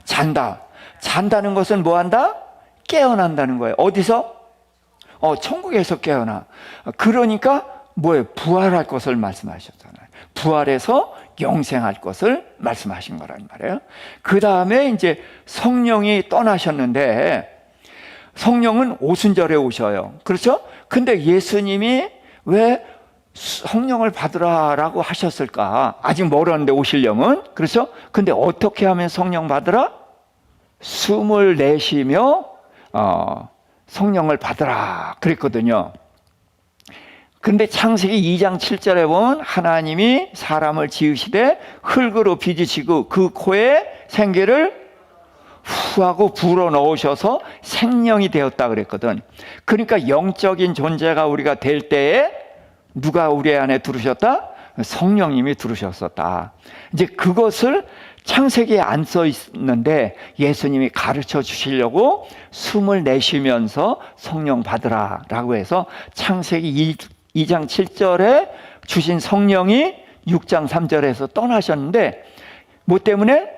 잔다. 잔다는 것은 뭐 한다? 깨어난다는 거예요. 어디서? 천국에서 깨어나. 그러니까 뭐예요? 부활할 것을 말씀하셨잖아요. 부활해서 영생할 것을 말씀하신 거란 말이에요. 그 다음에 이제 성령이 떠나셨는데 성령은 오순절에 오셔요. 그렇죠? 근데 예수님이 왜 성령을 받으라라고 하셨을까? 아직 멀었는데 오시려면. 그렇죠? 근데 어떻게 하면 성령 받으라? 숨을 내쉬며 성령을 받으라 그랬거든요. 근데 창세기 2장 7절에 보면 하나님이 사람을 지으시되 흙으로 빚으시고 그 코에 생기를 후하고 불어넣으셔서 생명이 되었다 그랬거든. 그러니까 영적인 존재가 우리가 될 때에 누가 우리 안에 들으셨다? 성령님이 들으셨었다. 이제 그것을 창세기에 안 써 있는데 예수님이 가르쳐 주시려고 숨을 내쉬면서 성령 받으라 라고 해서 창세기 2장 7절에 주신 성령이 6장 3절에서 떠나셨는데 뭐 때문에?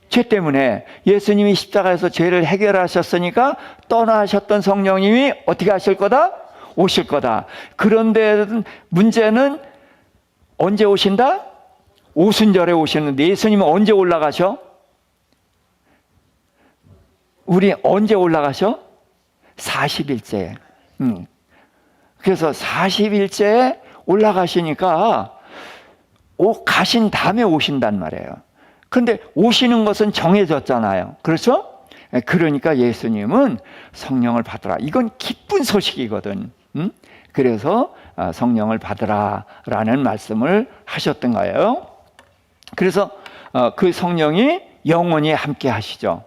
죄 때문에. 예수님이 십자가에서 죄를 해결하셨으니까 떠나셨던 성령님이 어떻게 하실 거다? 오실 거다. 그런데 문제는 언제 오신다? 오순절에 오시는데 예수님은 언제 올라가셔? 우리 언제 올라가셔? 40일째. 그래서 40일째에 올라가시니까 가신 다음에 오신단 말이에요. 그런데 오시는 것은 정해졌잖아요. 그렇죠? 그러니까 예수님은 성령을 받으라. 이건 기쁜 소식이거든. 그래서 성령을 받으라라는 말씀을 하셨던 거예요. 그래서 그 성령이 영원히 함께 하시죠.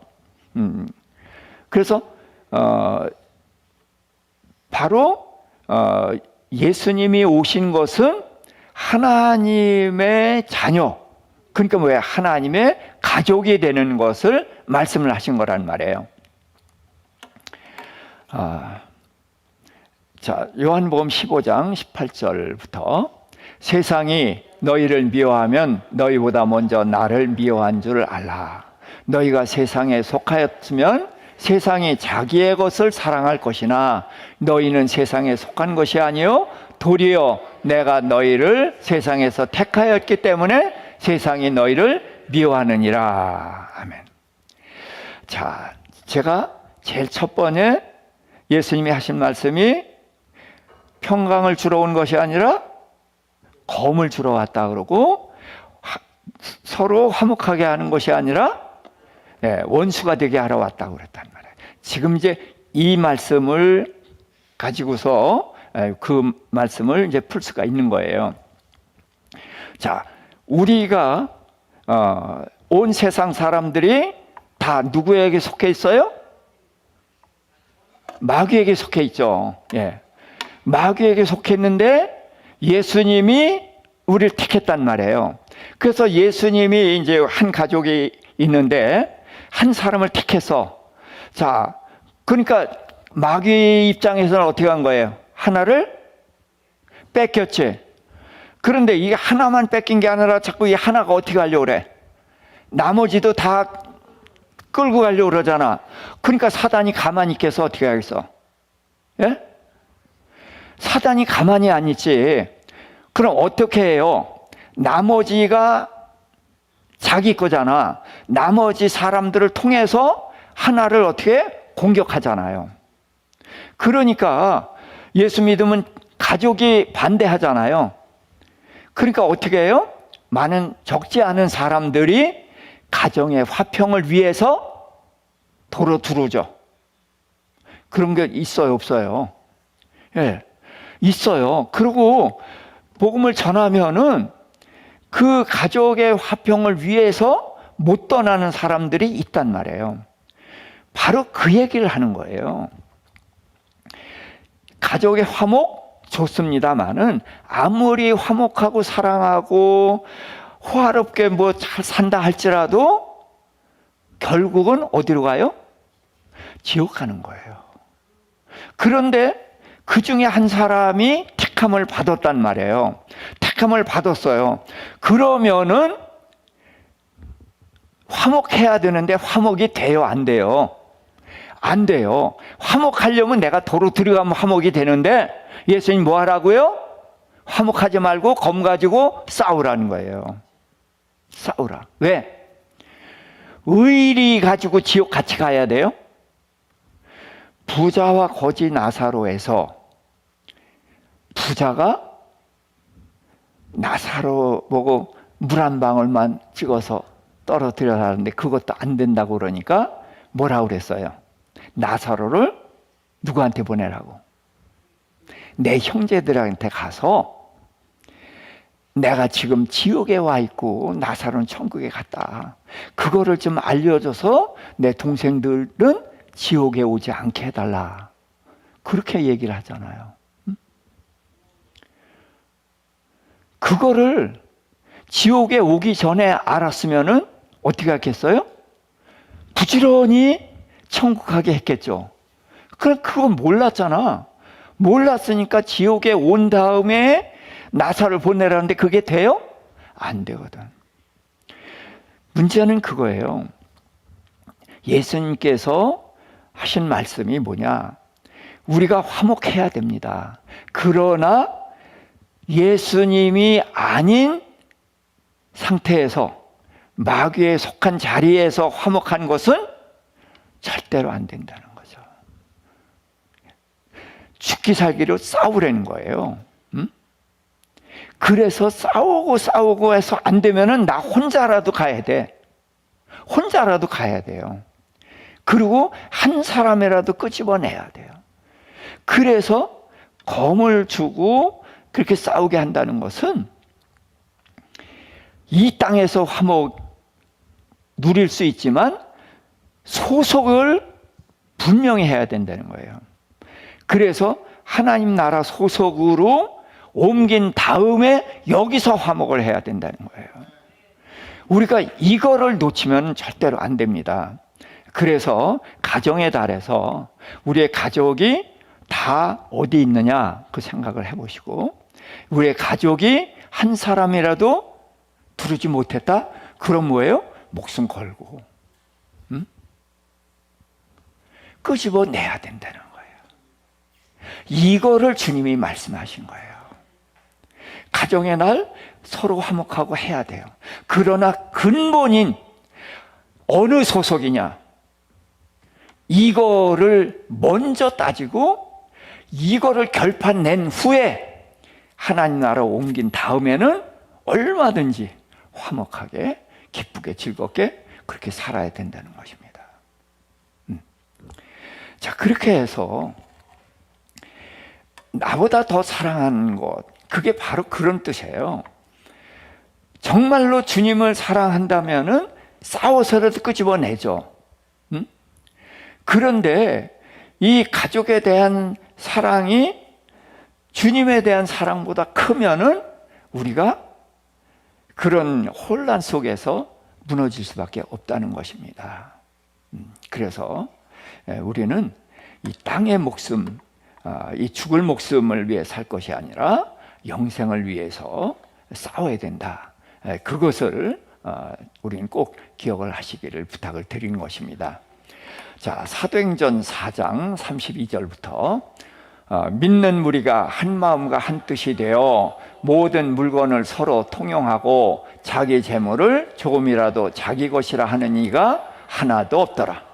그래서 바로 예수님이 오신 것은 하나님의 자녀, 그러니까 뭐예요? 하나님의 가족이 되는 것을 말씀을 하신 거란 말이에요. 자, 요한복음 15장 18절부터 세상이 너희를 미워하면 너희보다 먼저 나를 미워한 줄 알라. 너희가 세상에 속하였으면 세상이 자기의 것을 사랑할 것이나 너희는 세상에 속한 것이 아니요 도리어 내가 너희를 세상에서 택하였기 때문에 세상이 너희를 미워하느니라. 아멘. 자, 제가 제일 첫 번째 예수님이 하신 말씀이 평강을 주러 온 것이 아니라 검을 주러 왔다 그러고, 서로 화목하게 하는 것이 아니라 원수가 되게 하러 왔다고 그랬단 말이에요. 지금 이제 이 말씀을 가지고서 그 말씀을 이제 풀 수가 있는 거예요. 자, 우리가 온 세상 사람들이 다 누구에게 속해 있어요? 마귀에게 속해 있죠. 예. 마귀에게 속했는데 예수님이 우리를 택했단 말이에요. 그래서 예수님이 이제 한 가족이 있는데 한 사람을 택해서, 자, 그러니까 마귀 입장에서는 어떻게 한 거예요? 하나를 뺏겼지. 그런데 이게 하나만 뺏긴 게 아니라 자꾸 이 하나가 어떻게 하려고 그래? 나머지도 다 끌고 가려고 그러잖아. 그러니까 사단이 가만히 있겠어? 어떻게 하겠어? 예? 사단이 가만히 안 있지. 그럼 어떻게 해요? 나머지가 자기 거잖아. 나머지 사람들을 통해서 하나를 어떻게 공격하잖아요. 그러니까 예수 믿으면 가족이 반대하잖아요. 그러니까 어떻게 해요? 많은 적지 않은 사람들이 가정의 화평을 위해서 도로 들어오죠. 그런 게 있어요, 없어요? 예, 있어요. 그리고 복음을 전하면은 그 가족의 화평을 위해서 못 떠나는 사람들이 있단 말이에요. 바로 그 얘기를 하는 거예요. 가족의 화목 좋습니다만은 아무리 화목하고 사랑하고 호화롭게 뭐 잘 산다 할지라도 결국은 어디로 가요? 지옥 가는 거예요. 그런데 그 중에 한 사람이 택함을 받았단 말이에요. 택함을 받았어요. 그러면은 화목해야 되는데 화목이 돼요, 안 돼요? 안 돼요. 화목하려면 내가 도로 들어가면 화목이 되는데 예수님 뭐 하라고요? 화목하지 말고 검 가지고 싸우라는 거예요. 싸우라. 왜? 의리 가지고 지옥 같이 가야 돼요? 부자와 거지 나사로에서 부자가 나사로 보고 물 한 방울만 찍어서 떨어뜨려 하는데 그것도 안 된다고 그러니까 뭐라고 그랬어요? 나사로를 누구한테 보내라고? 내 형제들한테 가서 내가 지금 지옥에 와 있고 나사로는 천국에 갔다. 그거를 좀 알려줘서 내 동생들은 지옥에 오지 않게 해달라. 그렇게 얘기를 하잖아요. 그거를 지옥에 오기 전에 알았으면은 어떻게 했겠어요? 부지런히 천국 가게 했겠죠. 그럼 그건 몰랐잖아. 몰랐으니까 지옥에 온 다음에 나사를 보내라는데 그게 돼요? 안 되거든. 문제는 그거예요. 예수님께서 하신 말씀이 뭐냐? 우리가 화목해야 됩니다. 그러나 예수님이 아닌 상태에서, 마귀에 속한 자리에서 화목한 것은 절대로 안 된다는 거죠. 죽기 살기로 싸우라는 거예요. 그래서 싸우고 해서 안 되면은 나 혼자라도 가야 돼. 혼자라도 가야 돼요. 그리고 한 사람이라도 끄집어내야 돼요. 그래서 검을 주고 그렇게 싸우게 한다는 것은 이 땅에서 화목 누릴 수 있지만 소속을 분명히 해야 된다는 거예요. 그래서 하나님 나라 소속으로 옮긴 다음에 여기서 화목을 해야 된다는 거예요. 우리가 이거를 놓치면 절대로 안 됩니다. 그래서 가정의 달에서 우리의 가족이 다 어디 있느냐 그 생각을 해보시고, 우리의 가족이 한 사람이라도 부르지 못했다? 그럼 뭐예요? 목숨 걸고 끄집어내야 된다는 거예요. 이거를 주님이 말씀하신 거예요. 가정의 날 서로 화목하고 해야 돼요. 그러나 근본인 어느 소속이냐, 이거를 먼저 따지고 이거를 결판 낸 후에 하나님 나라 옮긴 다음에는 얼마든지 화목하게 기쁘게 즐겁게 그렇게 살아야 된다는 것입니다. 자, 그렇게 해서 나보다 더 사랑하는 것, 그게 바로 그런 뜻이에요. 정말로 주님을 사랑한다면은 싸워서라도 끄집어내죠. 그런데 이 가족에 대한 사랑이 주님에 대한 사랑보다 크면은 우리가 그런 혼란 속에서 무너질 수밖에 없다는 것입니다. 그래서 우리는 이 땅의 목숨, 이 죽을 목숨을 위해 살 것이 아니라 영생을 위해서 싸워야 된다. 그것을 우리는 꼭 기억을 하시기를 부탁을 드린 것입니다. 자, 사도행전 4장 32절부터 믿는 무리가 한 마음과 한 뜻이 되어 모든 물건을 서로 통용하고 자기 재물을 조금이라도 자기 것이라 하는 이가 하나도 없더라.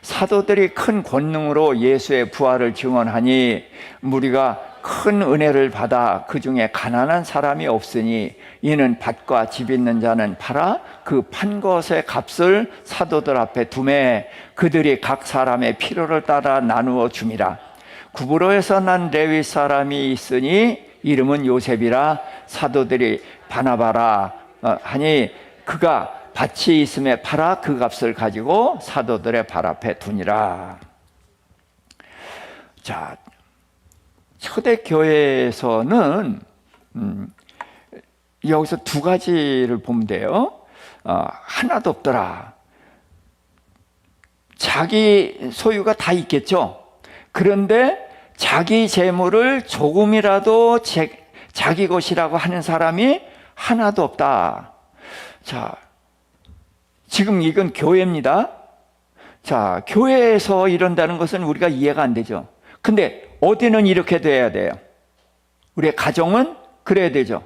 사도들이 큰 권능으로 예수의 부활을 증언하니 무리가 큰 은혜를 받아 그 중에 가난한 사람이 없으니 이는 밭과 집 있는 자는 팔아 그 판 것의 값을 사도들 앞에 두매 그들이 각 사람의 필요를 따라 나누어 줌이라. 구브로에서 난 레위 사람이 있으니 이름은 요셉이라. 사도들이 바나바라 하니 그가 밭이 있음에 팔아 그 값을 가지고 사도들의 발 앞에 두니라. 자, 초대교회에서는 여기서 두 가지를 보면 돼요. 하나도 없더라. 자기 소유가 다 있겠죠. 그런데 자기 재물을 조금이라도 자기 것이라고 하는 사람이 하나도 없다. 자, 지금 이건 교회입니다. 자, 교회에서 이런다는 것은 우리가 이해가 안 되죠. 근데 어디는 이렇게 돼야 돼요. 우리의 가정은 그래야 되죠.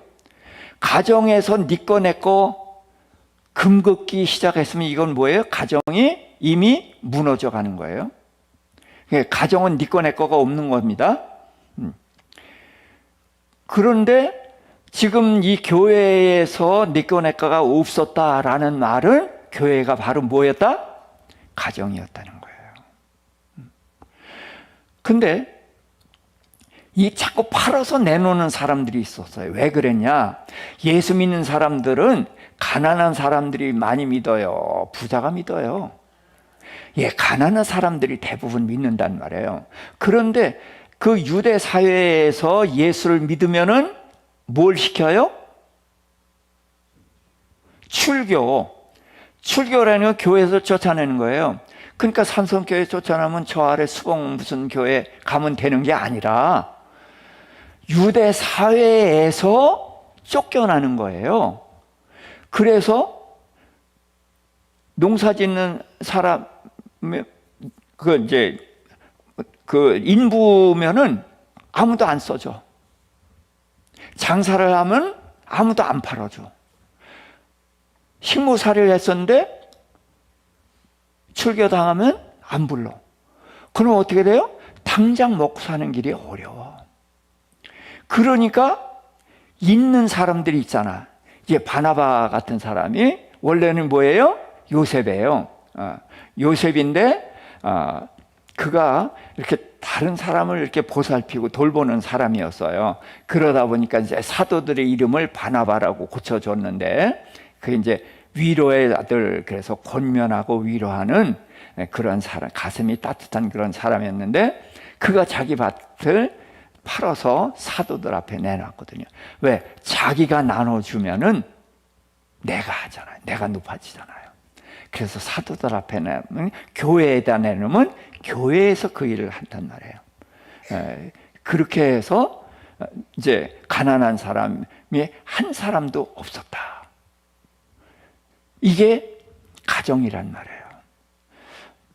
가정에서 네 거 내 거 금긋기 시작했으면 이건 뭐예요? 가정이 이미 무너져 가는 거예요. 가정은 네 거 내 거가 없는 겁니다. 그런데 지금 이 교회에서 네 거 내 거가 없었다라는 말은 교회가 바로 뭐였다? 가정이었다는 거예요. 근데 이 자꾸 팔아서 내놓는 사람들이 있었어요. 왜 그랬냐? 예수 믿는 사람들은 가난한 사람들이 많이 믿어요. 부자가 믿어요. 가난한 사람들이 대부분 믿는단 말이에요. 그런데 그 유대 사회에서 예수를 믿으면은 뭘 시켜요? 출교라는 건 교회에서 쫓아내는 거예요. 그러니까 산성교회 쫓아내면 저 아래 수봉 무슨 교회 가면 되는 게 아니라 유대 사회에서 쫓겨나는 거예요. 그래서 농사 짓는 사람, 그 인부면은 아무도 안 써줘. 장사를 하면 아무도 안 팔아줘. 식무살이를 했었는데 출교당하면 안 불러. 그럼 어떻게 돼요? 당장 먹고 사는 길이 어려워. 그러니까 있는 사람들이 있잖아. 이제 바나바 같은 사람이 원래는 뭐예요? 요셉이에요. 요셉인데 그가 이렇게 다른 사람을 이렇게 보살피고 돌보는 사람이었어요. 그러다 보니까 이제 사도들의 이름을 바나바라고 고쳐줬는데, 그게 이제 위로의 아들, 그래서 권면하고 위로하는 그런 사람, 가슴이 따뜻한 그런 사람이었는데, 그가 자기 밭을 팔아서 사도들 앞에 내놨거든요. 왜? 자기가 나눠주면은 내가 하잖아요. 내가 높아지잖아요. 그래서 사도들 앞에 내면, 교회에다 내놓으면 교회에서 그 일을 한단 말이에요. 그렇게 해서 이제 가난한 사람이 한 사람도 없었다. 이게 가정이란 말이에요.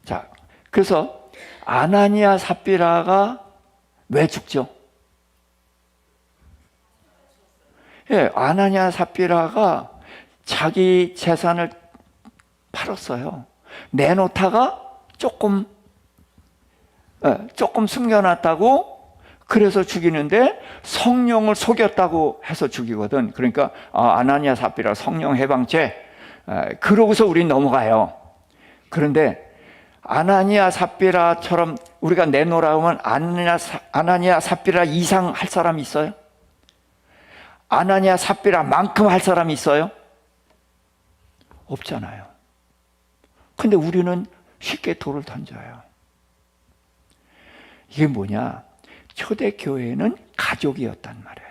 자, 그래서 아나니아 삽비라가 왜 죽죠? 예, 아나니아 삽비라가 자기 재산을 팔았어요. 내놓다가 조금 숨겨놨다고 그래서 죽이는데, 성령을 속였다고 해서 죽이거든. 그러니까 아나니아 삽비라 성령 해방죄, 그러고서 우리 넘어가요. 그런데 아나니아 삽비라처럼 우리가 내놓으라고 하면 아나니아 삽비라 이상 할 사람이 있어요? 아나니아 삽비라만큼 할 사람이 있어요? 없잖아요. 근데 우리는 쉽게 돌을 던져요. 이게 뭐냐? 초대교회는 가족이었단 말이에요.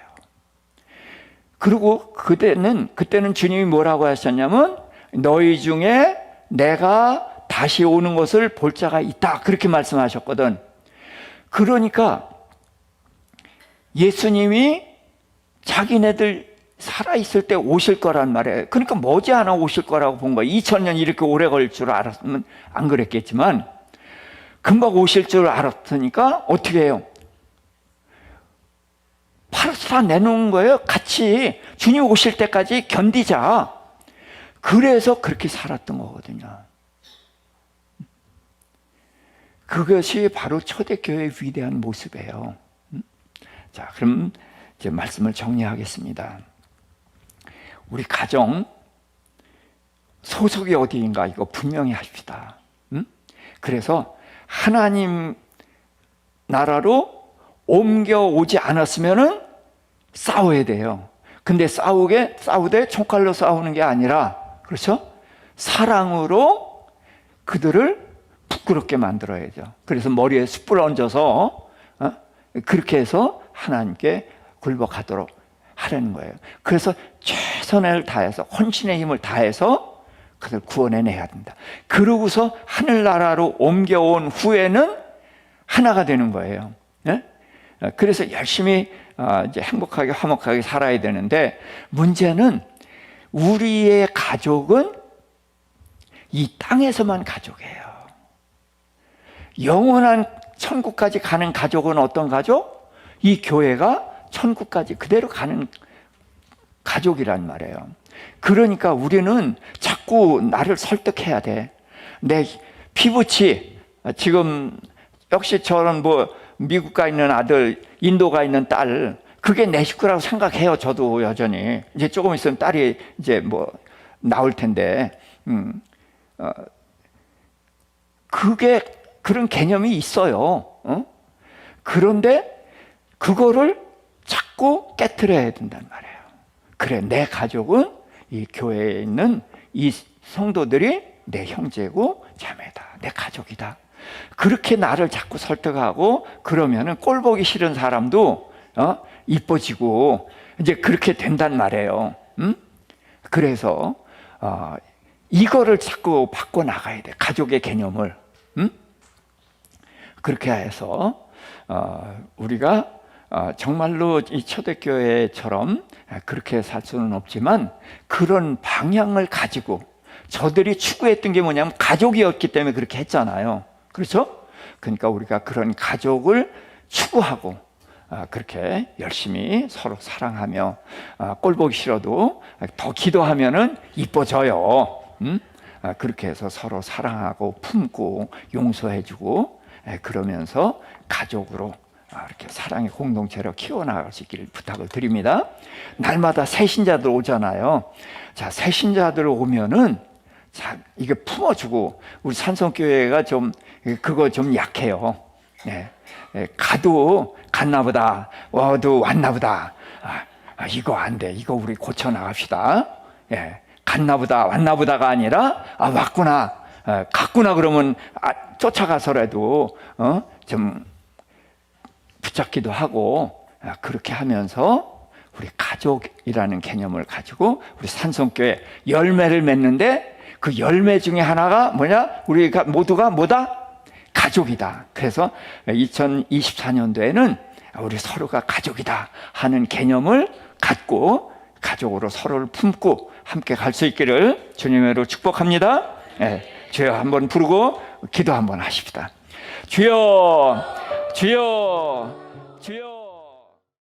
그리고 그때는 주님이 뭐라고 하셨냐면, 너희 중에 내가 다시 오는 것을 볼 자가 있다, 그렇게 말씀하셨거든. 그러니까 예수님이 자기네들 살아있을 때 오실 거란 말이에요. 그러니까 머지않아 오실 거라고 본 거예요. 2000년 이렇게 오래 걸릴 줄 알았으면 안 그랬겠지만, 금방 오실 줄 알았으니까 어떻게 해요? 팔아서 다 내놓은 거예요. 같이 주님 오실 때까지 견디자. 그래서 그렇게 살았던 거거든요. 그것이 바로 초대교회의 위대한 모습이에요. 자, 그럼 이제 말씀을 정리하겠습니다. 우리 가정 소속이 어디인가 이거 분명히 합시다. 그래서 하나님 나라로 옮겨오지 않았으면은 싸워야 돼요. 근데 싸우되 총칼로 싸우는 게 아니라, 그렇죠? 사랑으로 그들을 부끄럽게 만들어야죠. 그래서 머리에 숯불 얹어서 그렇게 해서 하나님께 굴복하도록 하려는 거예요. 그래서 최선을 다해서, 헌신의 힘을 다해서 그들 구원해내야 된다. 그러고서 하늘나라로 옮겨온 후에는 하나가 되는 거예요. 네? 그래서 열심히 이제 행복하게 화목하게 살아야 되는데, 문제는 우리의 가족은 이 땅에서만 가족이에요. 영원한 천국까지 가는 가족은 어떤 가족? 이 교회가 천국까지 그대로 가는 가족이란 말이에요. 그러니까 우리는 자꾸 나를 설득해야 돼. 내 피부치, 지금 역시 저런 미국 가 있는 아들, 인도 가 있는 딸, 그게 내 식구라고 생각해요. 저도 여전히. 이제 조금 있으면 딸이 이제 나올 텐데, 그게 그런 개념이 있어요. 그런데 그거를 자꾸 깨트려야 된단 말이에요. 그래, 내 가족은 이 교회에 있는 이 성도들이 내 형제고 자매다, 내 가족이다. 그렇게 나를 자꾸 설득하고 그러면은 꼴 보기 싫은 사람도 이뻐지고 이제 그렇게 된단 말이에요. 그래서 이거를 자꾸 바꿔 나가야 돼. 가족의 개념을. 그렇게 해서 우리가 정말로 이 초대교회처럼 그렇게 살 수는 없지만 그런 방향을 가지고 저들이 추구했던 게 뭐냐면 가족이었기 때문에 그렇게 했잖아요. 그렇죠? 그러니까 우리가 그런 가족을 추구하고 그렇게 열심히 서로 사랑하며 꼴 보기 싫어도 더 기도하면은 이뻐져요. 그렇게 해서 서로 사랑하고 품고 용서해주고 그러면서 가족으로 이렇게 사랑의 공동체로 키워나갈 수 있기를 부탁을 드립니다. 날마다 새신자들 오잖아요. 자, 새신자들 오면은 자, 이게 품어주고 우리 산성교회가 좀 그거 좀 약해요. 네. 가도 갔나보다, 와도 왔나보다. 이거 안 돼. 이거 우리 고쳐 나갑시다. 예. 갔나보다, 왔나보다가 아니라 왔구나, 갔구나 그러면 쫓아가서라도 좀 붙잡기도 하고 그렇게 하면서 우리 가족이라는 개념을 가지고 우리 산성교회 열매를 맺는데 그 열매 중에 하나가 뭐냐? 우리가 모두가 뭐다? 가족이다. 그래서 2024년도에는 우리 서로가 가족이다 하는 개념을 갖고 가족으로 서로를 품고 함께 갈 수 있기를 주님으로 축복합니다. 주여 한번 부르고 기도 한번 하십시다. 주여, 주여, 주여.